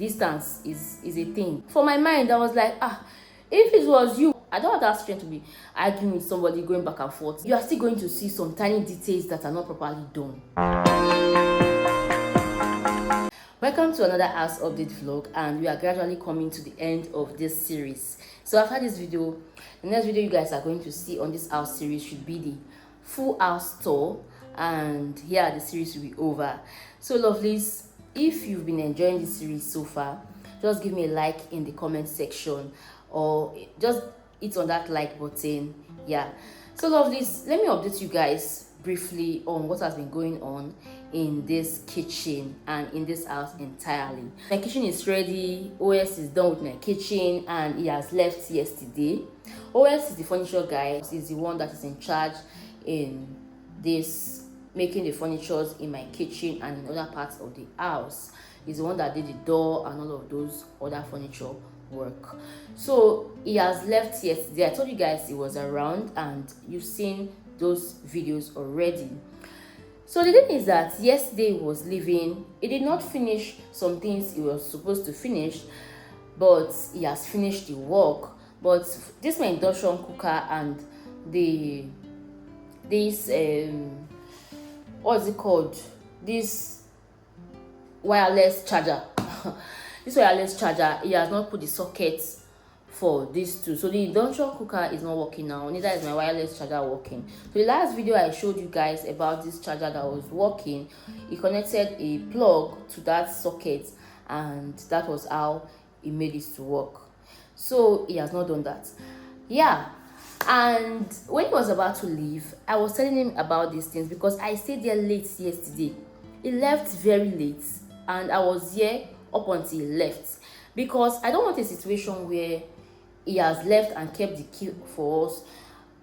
distance is a thing. For my mind, I was like, if it was you, I don't have that strength to be arguing with somebody, going back and forth. You are still going to see some tiny details that are not properly done. Welcome to another house update vlog, and we are gradually coming to the end of this series. So after this video, the next video you guys are going to see on this house series should be the full house tour, and here the series will be over. So lovelies, if you've been enjoying this series so far, just give me a like in the comment section, or just hit on that like button. Yeah, so lovelies, let me update you guys briefly on what has been going on in this kitchen and in this house entirely. My kitchen is ready. OS is done with my kitchen and he has left yesterday. OS is the furniture guy. He's the one that is in charge in this, making the furnitures in my kitchen and in other parts of the house. He's the one that did the door and all of those other furniture work. So he has left yesterday. I told you guys he was around and you've seen those videos already. So the thing is that yesterday he was leaving. He did not finish some things he was supposed to finish, but he has finished the work. But this my induction cooker and this what's it called, this wireless charger this wireless charger, he has not put the sockets for these two. So the induction cooker is not working now, neither is my wireless charger working. So the last video I showed you guys about this charger that was working, he connected a plug to that socket and that was how he made it to work. So he has not done that. Yeah, and when he was about to leave, I was telling him about these things because I stayed there late yesterday. He left very late and I was here up until he left, because I don't want a situation where he has left and kept the key for us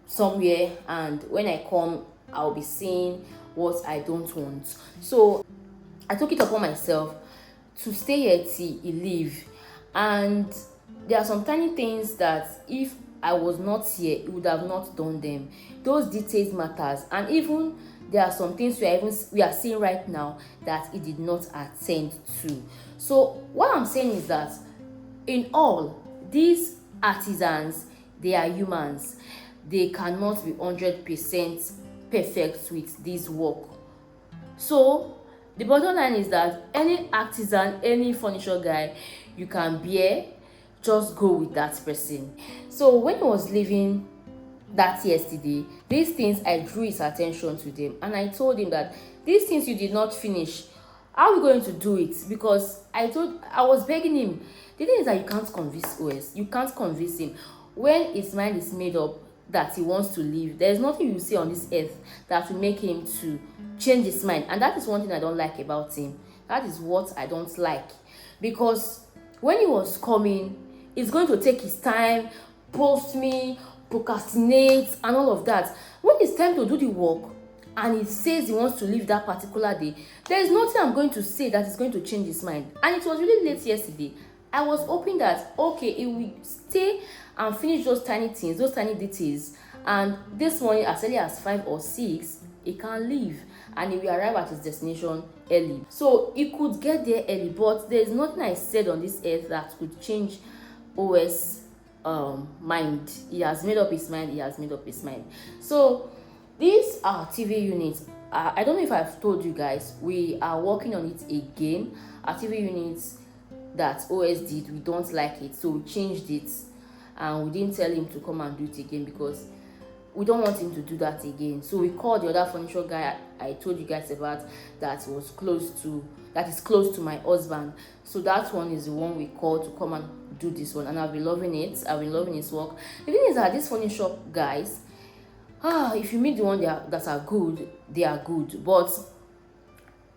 somewhere, and when I come I'll be seeing what I don't want. So I took it upon myself to stay here till he leave, and there are some tiny things that if I was not here he would have not done them. Those details matters, and even there are some things we are seeing right now that he did not attend to. So what I'm saying is that in all, these artisans, they are humans. They cannot be 100% perfect with this work. So the bottom line is that any artisan, any furniture guy you can bear, just go with that person. So when he was leaving that yesterday, these things, I drew his attention to them and I told him that these things you did not finish, how are we going to do it? Because I was begging him. The thing is that you can't convince OS, you can't convince him. When his mind is made up that he wants to leave, there is nothing you see on this earth that will make him to change his mind. And that is one thing I don't like about him. That is what I don't like, because when he was coming, he's going to take his time, post me, procrastinate and all of that. When it's time to do the work and he says he wants to leave that particular day, there is nothing I'm going to say that is going to change his mind. And it was really late yesterday. I was hoping that okay, he will stay and finish those tiny things, those tiny details, and this morning as early as 5 or 6 he can leave and he will arrive at his destination early. So he could get there early, but there is nothing I said on this earth that could change OS mind. He has made up his mind. So these are TV units. I don't know if I've told you guys, we are working on it again. Our TV units that OS did, we don't like it, so we changed it, and we didn't tell him to come and do it again because we don't want him to do that again. So we called the other furniture guy I told you guys about that is close to my husband. So that one is the one we called to come and do this one, and I've been loving it. I've been loving his work. The thing is that these furniture guys, if you meet the one that are good, they are good, but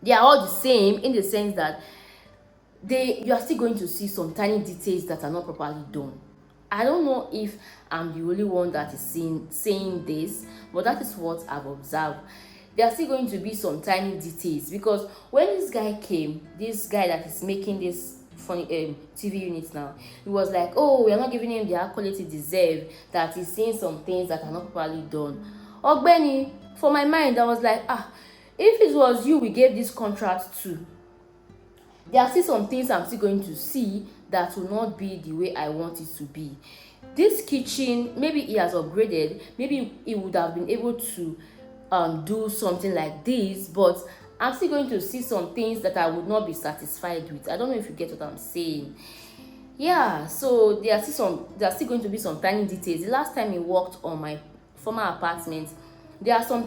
they are all the same in the sense that you are still going to see some tiny details that are not properly done. I don't know if I'm the only one that is saying this, but that is what I've observed. There are still going to be some tiny details, because when this guy came, this guy that is making this funny TV units now, he was like, oh, we are not giving him the accolade he deserves, that he's seeing some things that are not properly done. Ogbeni, for my mind, I was like, if it was you we gave this contract to, There are still some things I'm still going to see that will not be the way I want it to be. This kitchen, maybe he has upgraded, maybe he would have been able to do something like this, but I'm still going to see some things that I would not be satisfied with. I don't know if you get what I'm saying. Yeah, so there are still going to be some tiny details. The last time he worked on my former apartment, there are some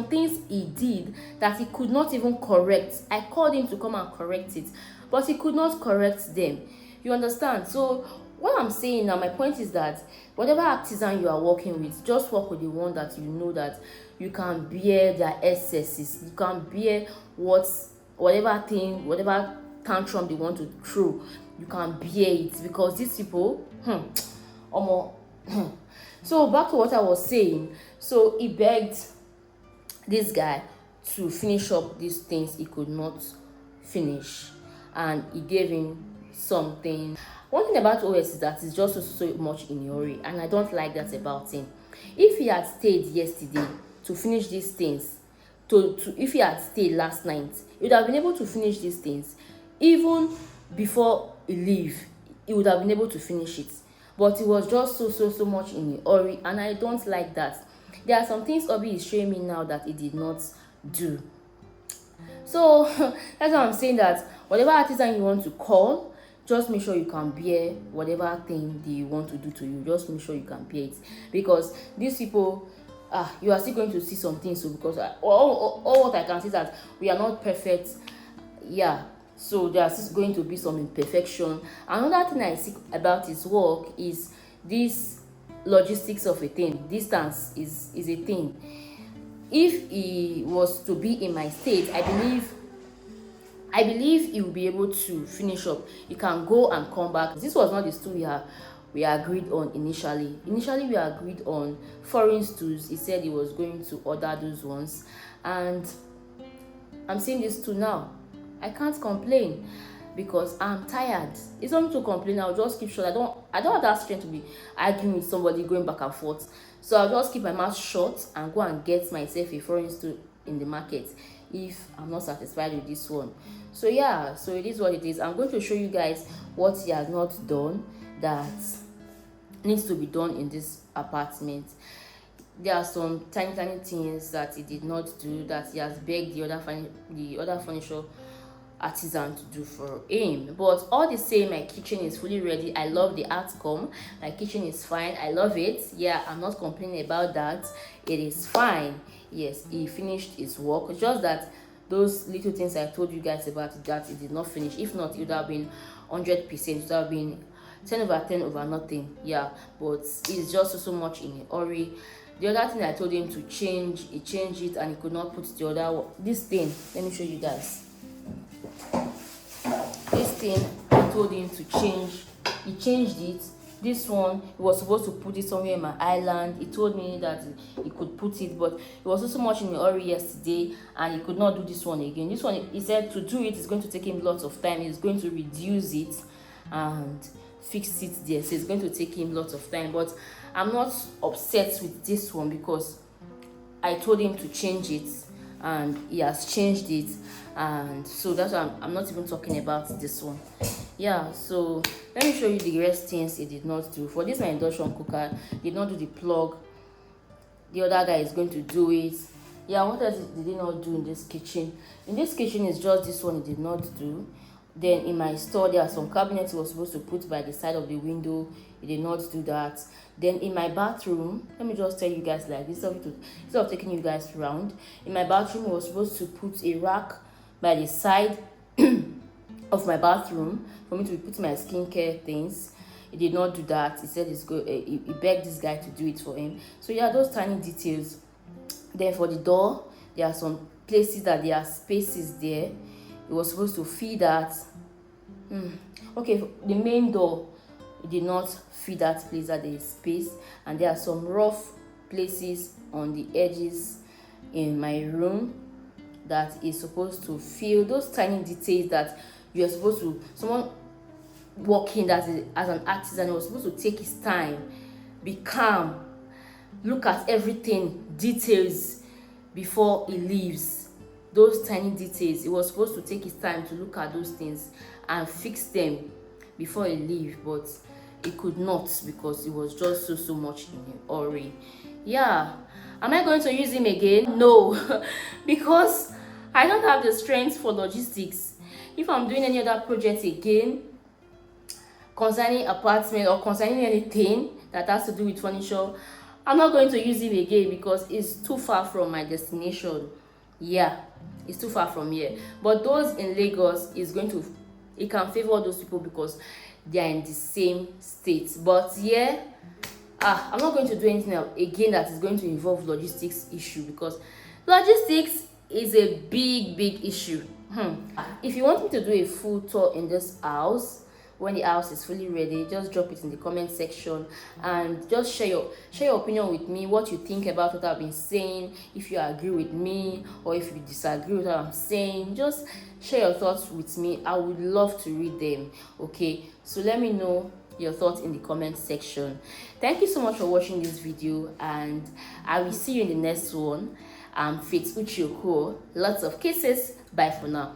things he did that he could not even correct. I called him to come and correct it, but he could not correct them. You understand? So what I'm saying now, my point is that whatever artisan you are working with, just work with the one that you know that you can bear their excesses, you can bear whatever tantrum they want to throw, you can bear it, because these people, omo. So back to what I was saying. So he begged this guy to finish up these things he could not finish, and he gave him something. One thing about OS is that he's just so much in a hurry, and I don't like that about him. If he had stayed yesterday to finish these things, if he had stayed last night, he would have been able to finish these things even before he leave. He would have been able to finish it, but he was just so much in a hurry, and I don't like that. There are some things Obi is showing me now that he did not do. So that's why I'm saying that whatever artisan you want to call, just make sure you can bear whatever thing they want to do to you. Just make sure you can bear it, because these people, you are still going to see some things. So because all what I can see is that we are not perfect. Yeah, so there are still going to be some imperfection. Another thing I see about his work is this logistics of a thing. Distance is a thing. If he was to be in my state, I believe he will be able to finish up. He can go and come back. This was not the stool we agreed on initially. Initially, we agreed on foreign stools. He said he was going to order those ones, and I'm seeing this stool now. I can't complain because I'm tired. It's not to complain. I'll just keep short. I don't have that strength to be arguing with somebody, going back and forth. So I'll just keep my mouth shut and go and get myself a foreign stool in the market if I'm not satisfied with this one. So yeah, so it is what it is. I'm going to show you guys what he has not done that needs to be done in this apartment. There are some tiny things that he did not do that he has begged the other furniture artisan to do for him. But all the same, my kitchen is fully ready. I love the outcome. My kitchen is fine. I love it. Yeah, I'm not complaining about that. It is fine. Yes, he finished his work. It's just that those little things I told you guys about that he did not finish. If not, it would have been 100%. It would have been 10 over 10 over nothing. Yeah, but it's just so much in a hurry. The other thing I told him to change, he changed it, and he could not put the other this thing. Let me show you guys. This thing I told him to change, he changed it. This one, he was supposed to put it somewhere in my island. He told me that he could put it, but he was so much in a hurry yesterday, and he could not do this one again. This one, he said to do it is going to take him lots of time. He's going to reduce it and fix it there, so it's going to take him lots of time. But I'm not upset with this one because I told him to change it, and he has changed it, and so that's why I'm not even talking about this one. Yeah, so let me show you the rest things he did not do. For this my induction cooker, he did not do the plug. The other guy is going to do it. Yeah, what else did he not do in this kitchen? In this kitchen is just this one he did not do. Then in my store, there are some cabinets he was supposed to put by the side of the window. He did not do that. Then in my bathroom, let me just tell you guys like this, instead of taking you guys around. In my bathroom, he was supposed to put a rack by the side of my bathroom for me to put my skincare things. He did not do that. He said he begged this guy to do it for him. So yeah, those tiny details. Then for the door, there are some places that there are spaces there. He was supposed to feed that. Okay, the main door, he did not feed that place that there is space, and there are some rough places on the edges in my room that is supposed to fill. Those tiny details that you are supposed to, someone working as an artisan was supposed to take his time, be calm, look at everything, details before he leaves. those tiny details. He was supposed to take his time to look at those things and fix them before he leave, but he could not because he was just so much in a hurry. Yeah, am I going to use him again? No, because I don't have the strength for logistics. If I'm doing any other project again concerning apartment or concerning anything that has to do with furniture, I'm not going to use him again because it's too far from my destination. Yeah, it's too far from here. But those in Lagos is going to, it can favor those people because they are in the same state. But yeah, I'm not going to do anything again that is going to involve logistics issue, because logistics is a big issue. If you want me to do a full tour in this house when the house is fully ready, just drop it in the comment section and just share your opinion with me, what you think about what I've been saying. If you agree with me or if you disagree with what I'm saying, just share your thoughts with me. I would love to read them. Okay, so let me know your thoughts in the comment section. Thank you so much for watching this video, and I will see you in the next one. I'm Faith Uchioko. Lots of kisses. Bye for now.